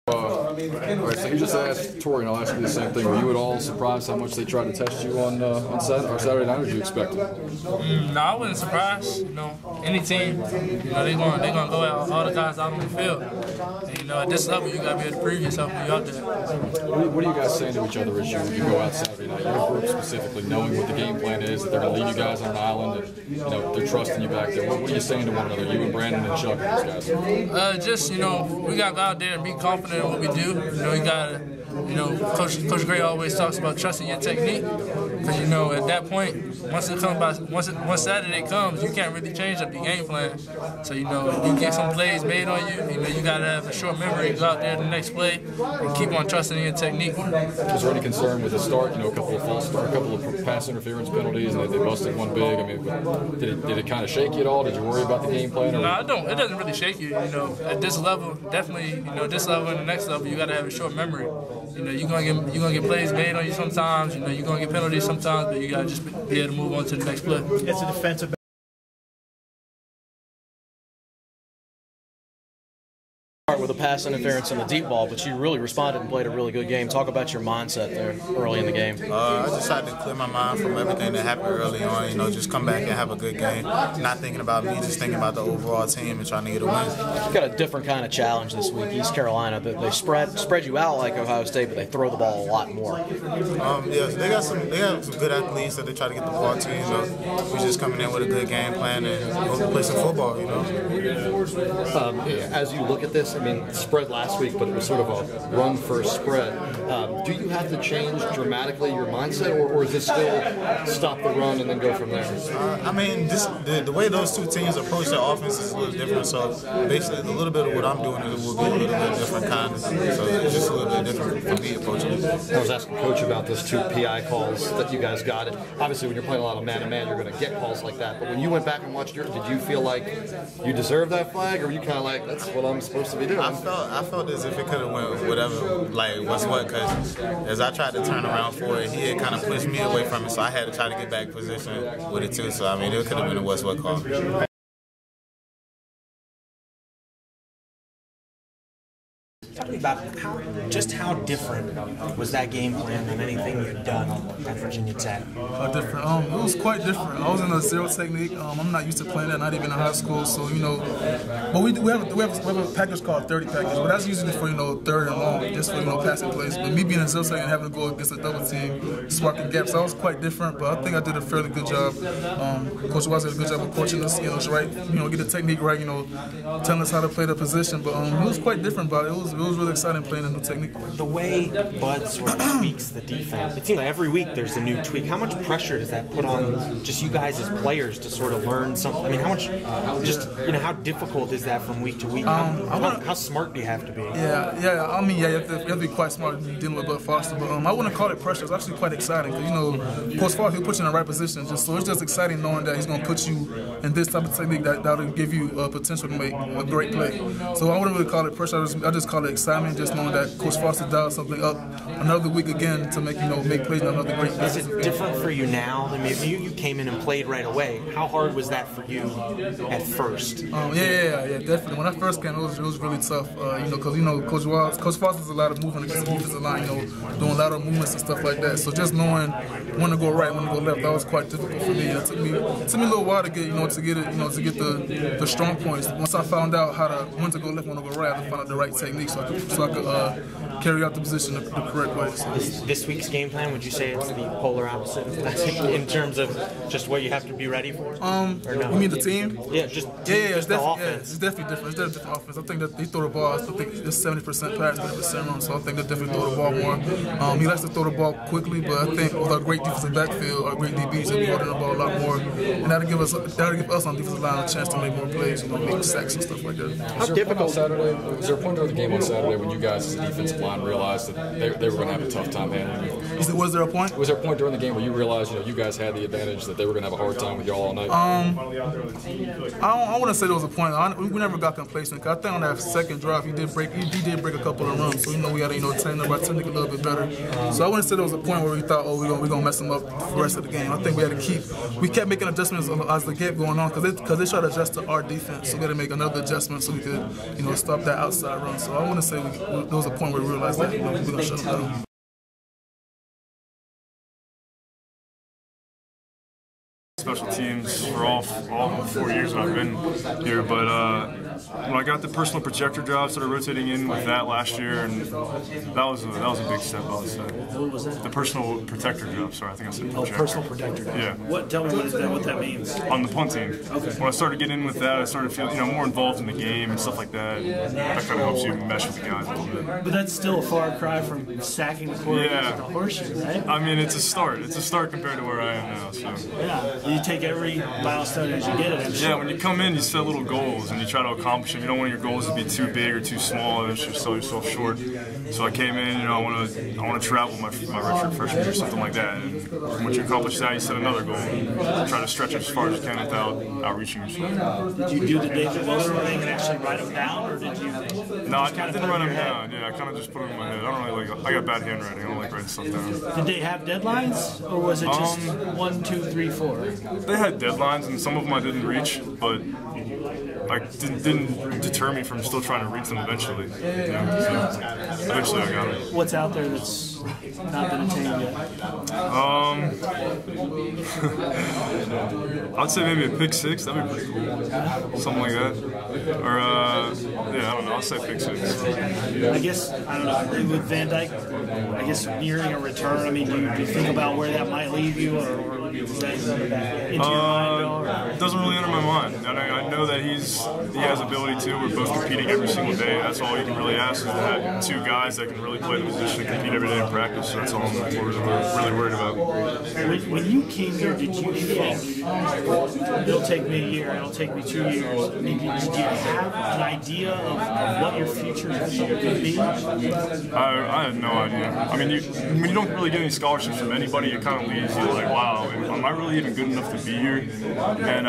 All right, so you just asked Tori, and I'll ask you the same thing. Were you at all surprised how much they tried to test you on Saturday night, or did you expect it? No, I wasn't surprised. You know, any team, you know, they're gonna go out all the guys out on the field. And, you know, at this level, you gotta be able to prove yourself when you're out there. What are you guys saying to each other as you go out Saturday night? Your group specifically, knowing what the game plan is, that they're gonna leave you guys on an island, and you know they're trusting you back there. What are you saying to one another, you and Brandon and Chuck and these guys? Just, you know, we gotta go out there and be confident in what we do. You know, you gotta, you know, Coach Gray always talks about trusting your technique, because you know at that point, once Saturday comes, you can't really change up your game plan. So you know, if you get some plays made on you, you know, you gotta have a short memory, go out there the next play, and keep on trusting in your technique. Was there any concern with the start? You know, a couple of false starts, a couple of pass interference penalties, and they busted one big. I mean, did it kind of shake you at all? Did you worry about the game plan? No, it don't. It doesn't really shake you. You know, at this level, definitely, you know, this level and the next level, you gotta have a short memory. You know, you're gonna get plays made on you sometimes. You know, you're gonna get penalties sometimes, but you gotta just be able to move on to the next play. It's a defensive. With a pass interference on the deep ball, but you really responded and played a really good game. Talk about your mindset there early in the game. I just had to clear my mind from everything that happened early on. You know, just come back and have a good game. Not thinking about me, just thinking about the overall team and trying to get a win. You've got a different kind of challenge this week. East Carolina, they spread you out like Ohio State, but they throw the ball a lot more. Yeah, they got some good athletes that they try to get the ball to. You know, we just coming in with a good game plan and hope to play some football. You know. As you look at this, I mean, spread last week, but it was sort of a run first spread. Do you have to change dramatically your mindset, or is it still stop the run and then go from there? I mean, the way those two teams approach their offense is a little different. So basically, a little bit of what I'm doing will be a little bit different kind of. So it's just a little bit different for me approaching it. I was asking Coach about those two PI calls that you guys got. And obviously, when you're playing a lot of man-to-man, you're going to get calls like that. But when you went back and watched yours, did you feel like you deserved that flag, or were you kind of like, that's what I'm supposed to be doing? I felt as if it could have went whatever, like what's what, because as I tried to turn around for it, he had kind of pushed me away from it, so I had to try to get back position with it too. So I mean, it could have been a what's what call. Talk to me about how different was that game plan than anything you'd done at Virginia Tech? How different? It was quite different. I was in a zero technique. I'm not used to playing that, not even in high school. So you know, but we have a package called 30 package, but that's usually for third and long, just for passing plays. But me being in zero technique and having to go against a double team, sparking gaps, that was quite different. But I think I did a fairly good job. Coach Wise did a good job of coaching us, right, get the technique right, telling us how to play the position. But it was quite different. But it was really exciting playing a new technique. The way Bud sort of tweaks the defense, it seems like every week there's a new tweak. How much pressure does that put on just you guys as players to sort of learn something? I mean, how much, how difficult is that from week to week? How smart do you have to be? Yeah. I mean, you have to be quite smart dealing with Bud Foster. But I wouldn't call it pressure. It's actually quite exciting. Because, Coach Foster, he'll put you in the right position. So it's just exciting knowing that he's going to put you in this type of technique that'll give you potential to make a great play. So I wouldn't really call it pressure. I just call it excitement, just knowing that Coach Foster dialed something up another week again to make make plays in another great play. Is it different for you now? I mean, you came in and played right away. How hard was that for you at first? Yeah, definitely. When I first came, it was really tough. Because Coach Foster's a lot of movement against the defensive line, doing a lot of movements and stuff like that. So just knowing when to go right, when to go left, that was quite difficult for me. It took me a little while to get the strong points. Once I found out when to go left, when to go right, I had to find out the right technique so I could carry out the position the correct way. So. This week's game plan, would you say it's the polar opposite in terms of just what you have to be ready for? Or no? You mean the team? Yeah, it's definitely different. It's definitely different offense. I think that he throw the ball. I think it's 70% pass, 30% run. So I think they definitely throw the ball more. He likes to throw the ball quickly, but I think with our great defensive backfield, our great DBs, he'll be holding the ball a lot more, and that'll give us on the defensive line a chance to make more plays, make sacks and stuff like that. How difficult Saturday? Was there a point during the game on Saturday when you guys, as a defensive line, realized that they were going to have a tough time handling you? Was there a point? Was there a point during the game where you realized you guys had the advantage, that they were going to have a hard time with y'all all night? I wouldn't say there was a point. We never got complacent. Cause I think on that second drive he did break a couple of runs, so we had to tighten up our technique a little bit better. So I wouldn't say there was a point where we thought, we're gonna mess them up for the rest of the game. I think we kept making adjustments as the game going on, because they tried to adjust to our defense, so we had to make another adjustment so we could stop that outside run. So I want to say there was a point where we realized that we're going to shut them down. Special teams for all 4 years that I've been here, but when I got the personal projector job, started rotating in with that last year, and that was a big step, I would say. What was that? The personal protector job. Sorry, I think I said projector. Oh, personal projector job. Yeah. Tell me what that means. On the punt team. Okay. When I started getting in with that, I started feeling more involved in the game and stuff like that. That kind of helps you mesh with the guys a little bit. But that's still a far cry from sacking the quarterback with a horseshoe, right? I mean, it's a start. It's a start compared to where I am now. So. Yeah. You take every milestone as you get it. Yeah, when you come in, you set little goals and you try to accomplish them. You don't want your goals to be too big or too small and just sell yourself short. So I came in, I want to travel my redshirt freshman year or something like that. And once you accomplish that, you set another goal. Try to stretch it as far as you can without outreaching yourself. Did you do the David Miller thing and actually write them down, or did you? No, I didn't write them down. Yeah, I kind of just put them in my head. I don't really like. I got bad handwriting. I don't like writing stuff down. Did they have deadlines, or was it just 1, 2, 3, 4? They had deadlines, and some of them I didn't reach, but didn't deter me from still trying to reach them eventually. So eventually I got it. What's out there that's not been attained yet? I'd say maybe a pick six. That'd be pretty cool. Something like that. Or yeah, I don't know. I'll say pick six. I guess I don't know. With Van Dyke, I guess nearing a return. I mean, do you think about where that might leave you, or is that into your mind? It doesn't really enter my mind. And I know that he has ability to. We're both competing every single day. That's all you can really ask is to have two guys that can really play the position and compete every day in practice. So that's all I'm really worried about. When you came here, did you think it'll take me a year, it'll take me 2 years? I mean, did you have an idea of what your future could be? I had no idea. I mean, when you don't really get any scholarships from anybody, it kind of leaves you like, wow, am I really even good enough to be here? And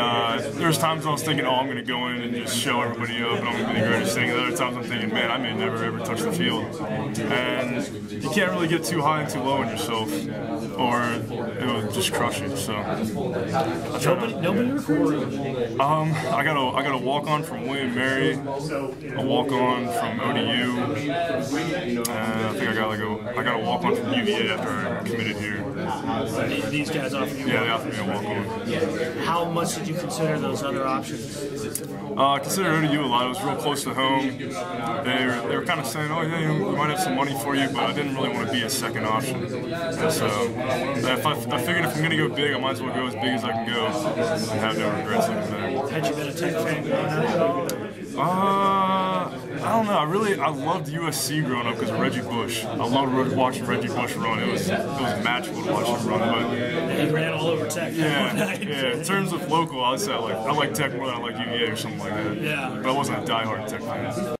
there's times I was thinking, oh, I'm going to go in and just show everybody up and I'm going to be the greatest thing. And other times I'm thinking, man, I may never ever touch the field. And you can't really get too high and too low on yourself, or it will just crush you. So nobody recorded. I got a walk on from William Mary, a walk on from ODU. I think I got a walk on from UVA after I committed here. These guys offered you. Yeah, they offered me a walk on. How much did you consider those other options? I considered ODU a lot. It was real close to home. They were kind of saying, oh yeah, we might have some money for you, but I didn't really want to be a second option. And so I figured if I'm going to go big, I might as well go as big as I can go and have no regrets looking back. Had you been a Tech fan growing up? I don't know. I loved USC growing up because of Reggie Bush. I loved watching Reggie Bush run. It was magical to watch him run. But he ran all over Tech. Yeah. In terms of local, I would say I like Tech more than I like UVA or something like that. Yeah. But I wasn't a diehard Tech fan.